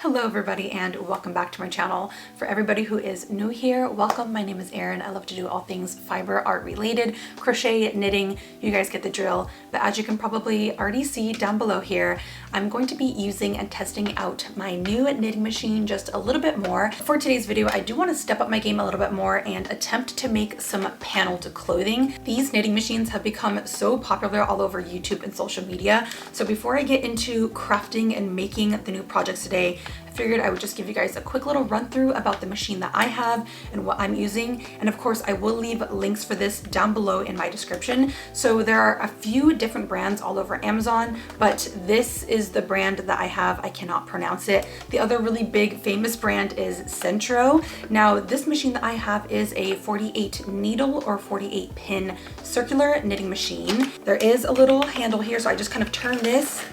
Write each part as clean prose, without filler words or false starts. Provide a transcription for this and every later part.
Hello everybody and welcome back to my channel. For everybody who is new here, welcome. My name is Erin. I love to do all things fiber art related, crochet, knitting, you guys get the drill. But as you can probably already see down below here, I'm going to be using and testing out my new knitting machine just a little bit more. For today's video, I do want to step up my game a little bit more and attempt to make some paneled clothing. These knitting machines have become so popular all over YouTube and social media. So before I get into crafting and making the new projects today, I figured I would just give you guys a quick little run through about the machine that I have and what I'm using. And of course, I will leave links for this down below in my description. So there are a few different brands all over Amazon, but this is the brand that I have. I cannot pronounce it. The other really big famous brand is Centro. Now, this machine that I have is a 48 needle or 48 pin circular knitting machine. There is a little handle here, so I just kind of turn this,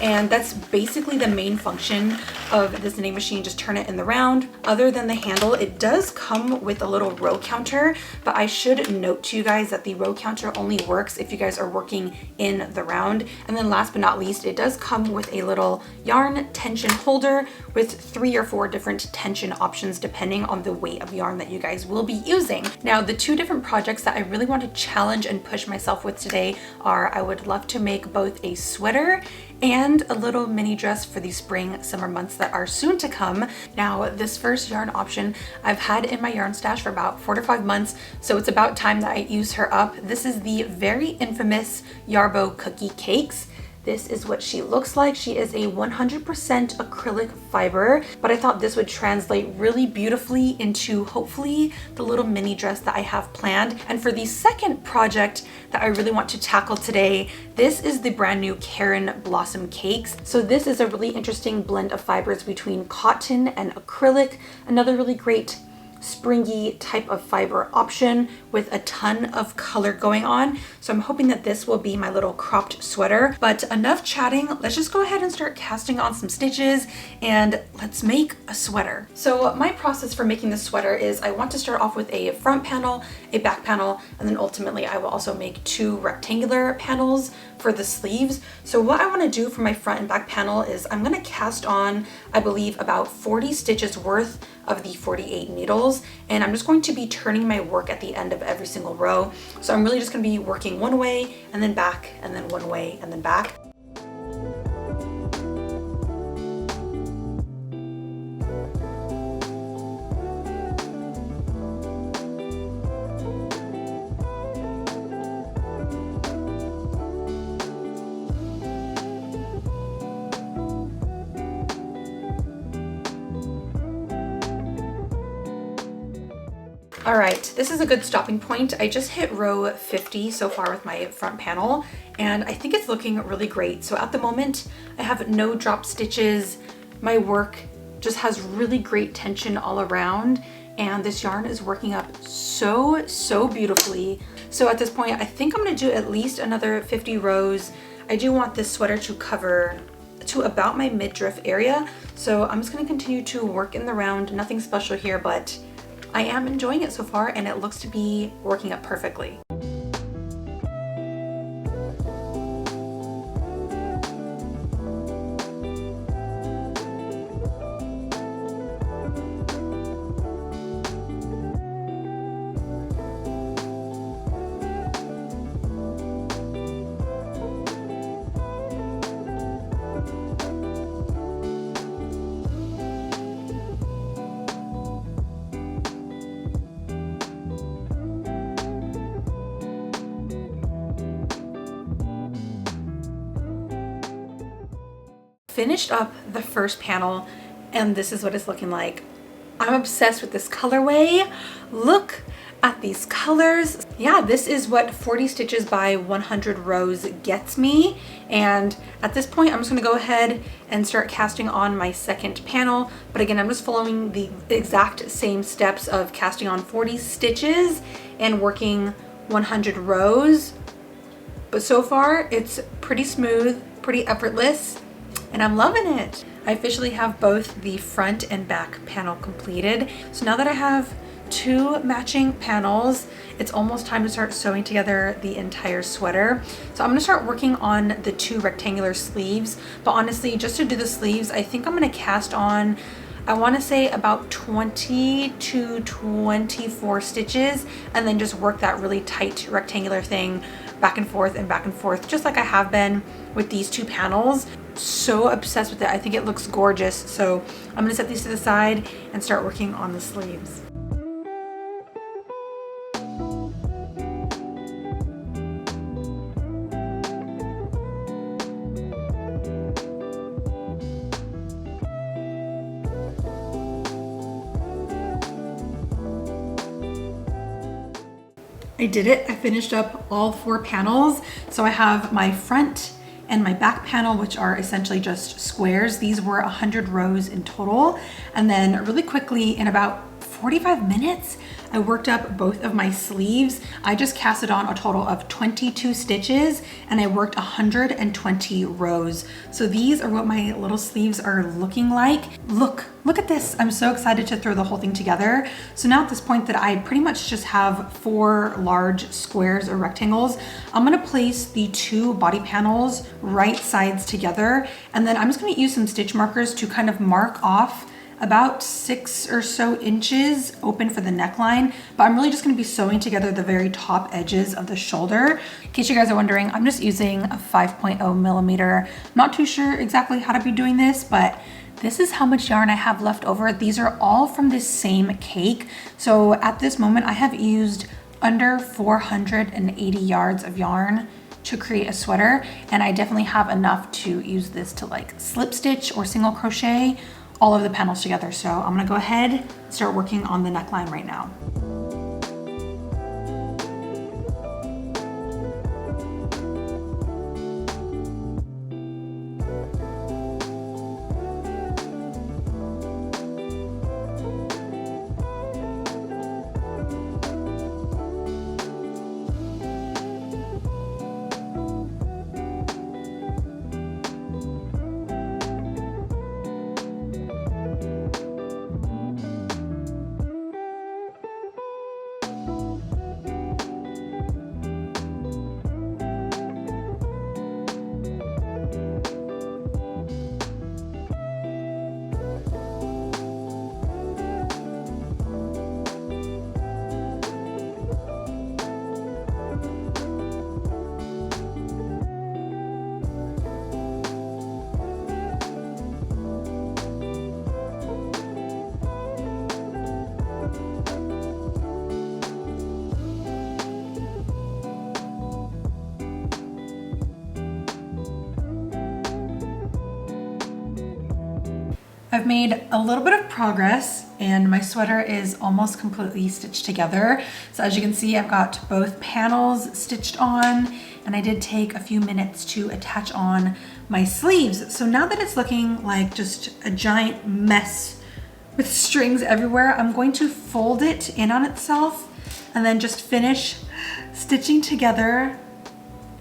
and that's basically the main function of this knitting machine. Just turn it in the round. Other than the handle, it does come with a little row counter, but I should note to you guys that the row counter only works if you guys are working in the round. And then last but not least, it does come with a little yarn tension holder with 3 or 4 different tension options depending on the weight of yarn that you guys will be using. Now, the 2 different projects that I really want to challenge and push myself with today are, I would love to make both a sweater and a little mini dress for the spring summer months that are soon to come. Now, this first yarn option I've had in my yarn stash for about 4 to 5 months, so it's about time that I use her up. This is the very infamous Yarbo cookie cakes. This is what she looks like. She is a 100% acrylic fiber, but I thought this would translate really beautifully into hopefully the little mini dress that I have planned. And for the second project that I really want to tackle today, this is the brand new Caron Blossom Cakes. So this is a really interesting blend of fibers between cotton and acrylic, another really great springy type of fiber option with a ton of color going on. So I'm hoping that this will be my little cropped sweater. But enough chatting, let's just go ahead and start casting on some stitches and let's make a sweater. So my process for making this sweater is I want to start off with a front panel, a back panel, and then ultimately I will also make 2 rectangular panels for the sleeves. So what I want to do for my front and back panel is I'm going to cast on, I believe, about 40 stitches worth of the 48 needles, and I'm just going to be turning my work at the end of every single row. So I'm really just going to be working one way and then back, and then one way and then back. All right, this is a good stopping point. I just hit row 50 so far with my front panel, and I think it's looking really great. So at the moment, I have no drop stitches. My work just has really great tension all around, and this yarn is working up so beautifully. So at this point, I think I'm gonna do at least another 50 rows. I do want this sweater to cover to about my midriff area. So I'm just gonna continue to work in the round, nothing special here, but I am enjoying it so far and it looks to be working up perfectly. Finished up the first panel and this is what it's looking like. I'm obsessed with this colorway. Look at these colors. Yeah, this is what 40 stitches by 100 rows gets me. And at this point, I'm just gonna go ahead and start casting on my second panel. But again, I'm just following the exact same steps of casting on 40 stitches and working 100 rows. But so far, it's pretty smooth, pretty effortless, and I'm loving it. I officially have both the front and back panel completed. So now that I have 2 matching panels. It's almost time to start sewing together the entire sweater. So I'm gonna start working on the 2 rectangular sleeves, but honestly, just to do the sleeves, I think I'm gonna cast on, I wanna say about 20 to 24 stitches, and then just work that really tight rectangular thing back and forth, just like I have been with these 2 panels. So obsessed with it. I think it looks gorgeous. So I'm gonna set these to the side and start working on the sleeves. I did it. I finished up all 4 panels. So I have my front and my back panel, which are essentially just squares. These were 100 rows in total. And then really quickly, in about 45 minutes, I worked up both of my sleeves. I just casted on a total of 22 stitches and I worked 120 rows. So these are what my little sleeves are looking like. Look at this. I'm so excited to throw the whole thing together. So now at this point that I pretty much just have 4 large squares or rectangles, I'm gonna place the 2 body panels right sides together. And then I'm just gonna use some stitch markers to kind of mark off about 6 or so inches open for the neckline, but I'm really just gonna be sewing together the very top edges of the shoulder. In case you guys are wondering, I'm just using a 5.0 millimeter. I'm not too sure exactly how to be doing this, but this is how much yarn I have left over. These are all from this same cake. So at this moment, I have used under 480 yards of yarn to create a sweater, and I definitely have enough to use this to like slip stitch or single crochet all of the panels together. So I'm gonna go ahead and start working on the neckline right now. I've made a little bit of progress and my sweater is almost completely stitched together. So as you can see, I've got both panels stitched on, and I did take a few minutes to attach on my sleeves. So now that it's looking like just a giant mess with strings everywhere, I'm going to fold it in on itself and then just finish stitching together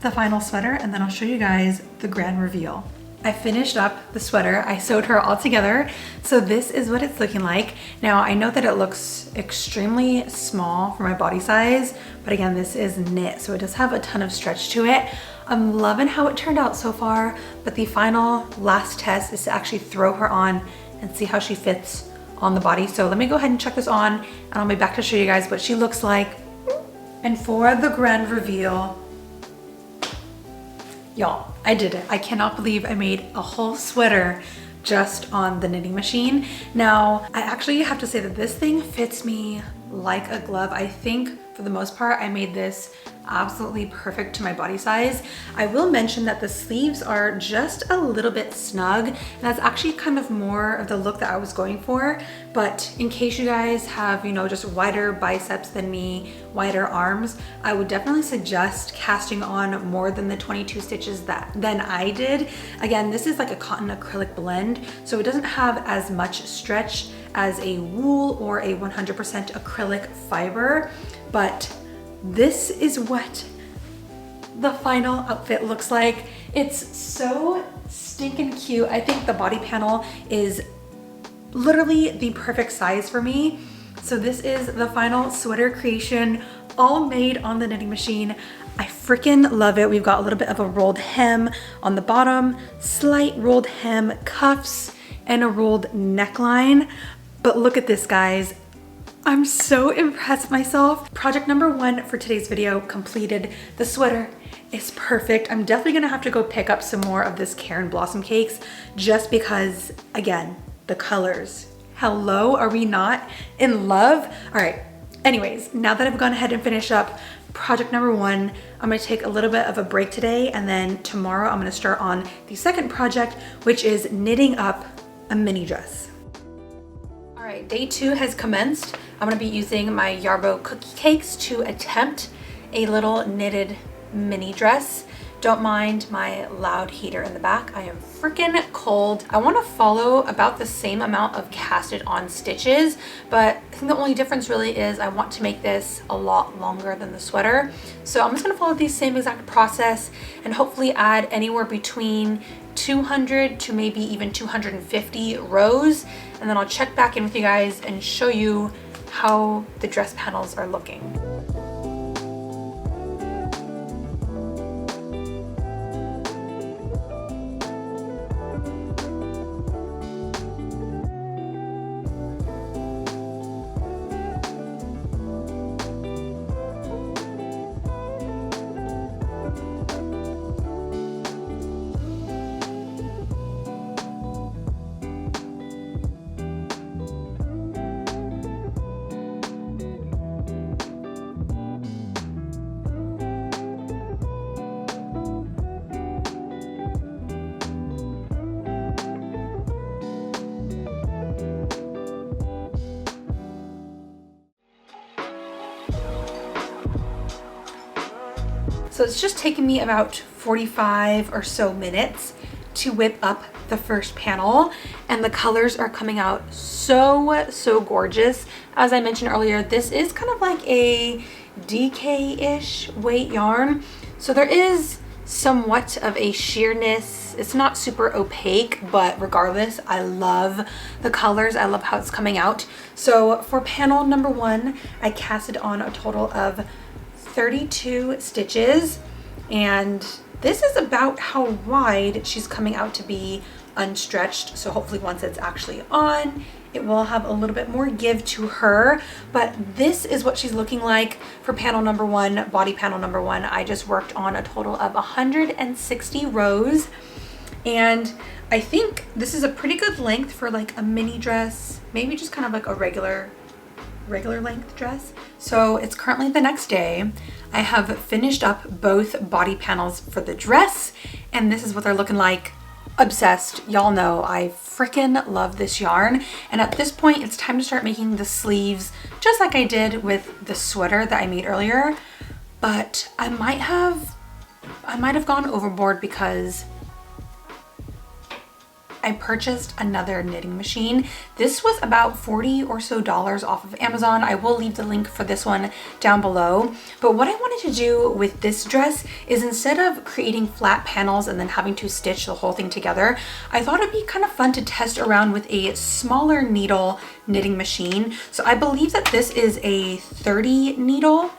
the final sweater, and then I'll show you guys the grand reveal. I finished up the sweater. I sewed her all together. So this is what it's looking like. Now I know that it looks extremely small for my body size, but again, this is knit, so it does have a ton of stretch to it. I'm loving how it turned out so far, but the final last test is to actually throw her on and see how she fits on the body. So let me go ahead and check this on and I'll be back to show you guys what she looks like. And for the grand reveal, y'all, I did it. I cannot believe I made a whole sweater just on the knitting machine. Now, I actually have to say that this thing fits me like a glove. I think for the most part, I made this absolutely perfect to my body size. I will mention that the sleeves are just a little bit snug, and that's actually kind of more of the look that I was going for. But in case you guys have, you know, just wider biceps than me, wider arms, I would definitely suggest casting on more than the 22 stitches than I did. Again, this is like a cotton acrylic blend, so it doesn't have as much stretch as a wool or a 100% acrylic fiber, but this is what the final outfit looks like. It's so stinking cute. I think the body panel is literally the perfect size for me. So this is the final sweater creation, all made on the knitting machine. I freaking love it. We've got a little bit of a rolled hem on the bottom, slight rolled hem, cuffs, and a rolled neckline. But look at this, guys. I'm so impressed with myself. Project number 1 for today's video completed. The sweater is perfect. I'm definitely gonna have to go pick up some more of this Caron Blossom Cakes just because, again, the colors. Hello, are we not in love? All right, anyways, now that I've gone ahead and finished up project number 1, I'm gonna take a little bit of a break today, and then tomorrow I'm gonna start on the second project, which is knitting up a mini dress. All right, day 2 has commenced. I'm gonna be using my Yarbo cookie cakes to attempt a little knitted mini dress. Don't mind my loud heater in the back. I am freaking cold. I want to follow about the same amount of casted on stitches, but I think the only difference really is I want to make this a lot longer than the sweater. So I'm just going to follow the same exact process and hopefully add anywhere between 200 to maybe even 250 rows. And then I'll check back in with you guys and show you how the dress panels are looking. So it's just taken me about 45 or so minutes to whip up the first panel, and the colors are coming out so gorgeous. As I mentioned earlier, this is kind of like a DK-ish weight yarn. So there is somewhat of a sheerness. It's not super opaque, but regardless, I love the colors. I love how it's coming out. So for panel number 1, I casted on a total of 32 stitches, and this is about how wide she's coming out to be unstretched. So hopefully once it's actually on, it will have a little bit more give to her. But this is what she's looking like for panel number 1, body panel number 1. I just worked on a total of 160 rows, and I think this is a pretty good length for like a mini dress, maybe just kind of like a regular length dress. So it's currently the next day. I have finished up both body panels for the dress, and this is what they're looking like. Obsessed. Y'all know I freaking love this yarn, and at this point it's time to start making the sleeves just like I did with the sweater that I made earlier. But I might have gone overboard because I purchased another knitting machine. This was about $40 or so off of Amazon. I will leave the link for this one down below. But what I wanted to do with this dress is, instead of creating flat panels and then having to stitch the whole thing together, I thought it'd be kind of fun to test around with a smaller needle knitting machine. So I believe that this is a 30 needle.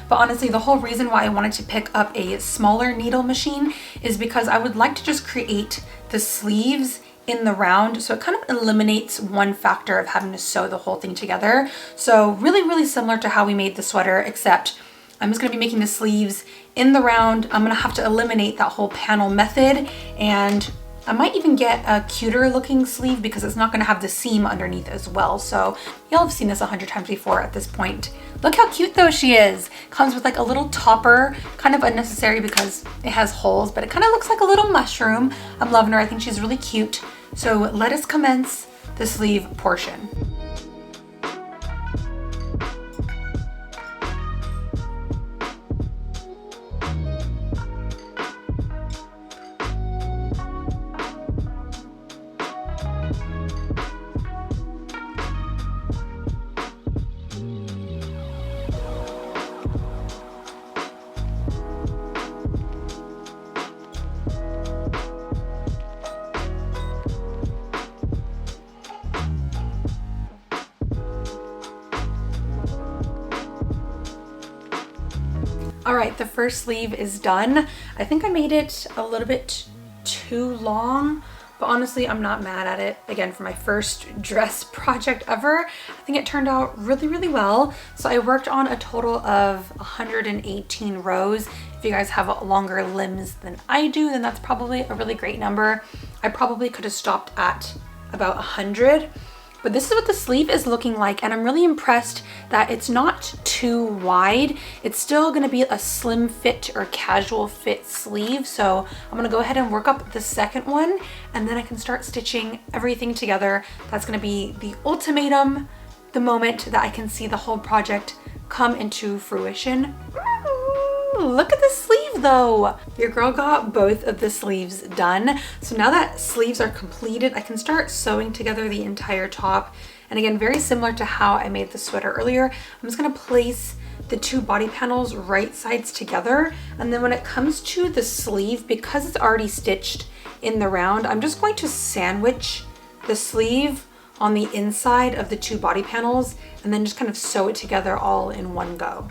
But honestly, the whole reason why I wanted to pick up a smaller needle machine is because I would like to just create the sleeves in the round, so it kind of eliminates one factor of having to sew the whole thing together. So really similar to how we made the sweater, except I'm just going to be making the sleeves in the round. I'm going to have to eliminate that whole panel method, and I might even get a cuter looking sleeve because it's not going to have the seam underneath as well. So y'all have seen this 100 times before at this point. Look how cute though she is. Comes with like a little topper, kind of unnecessary because it has holes, but it kind of looks like a little mushroom. I'm loving her. I think she's really cute. So let us commence the sleeve portion. All right, the first sleeve is done. I think I made it a little bit too long, but honestly, I'm not mad at it. Again, for my first dress project ever, I think it turned out really, really well. So I worked on a total of 118 rows. If you guys have longer limbs than I do, then that's probably a really great number. I probably could have stopped at about 100. But this is what the sleeve is looking like, and I'm really impressed that it's not too wide. It's still gonna be a slim fit or casual fit sleeve. So I'm gonna go ahead and work up the second one, and then I can start stitching everything together. That's gonna be the ultimatum, the moment that I can see the whole project come into fruition. Look at the sleeve though. Your girl got both of the sleeves done. So now that sleeves are completed, I can start sewing together the entire top. And again, very similar to how I made the sweater earlier, I'm just gonna place the two body panels right sides together. And then when it comes to the sleeve, because it's already stitched in the round, I'm just going to sandwich the sleeve on the inside of the two body panels and then just kind of sew it together all in one go.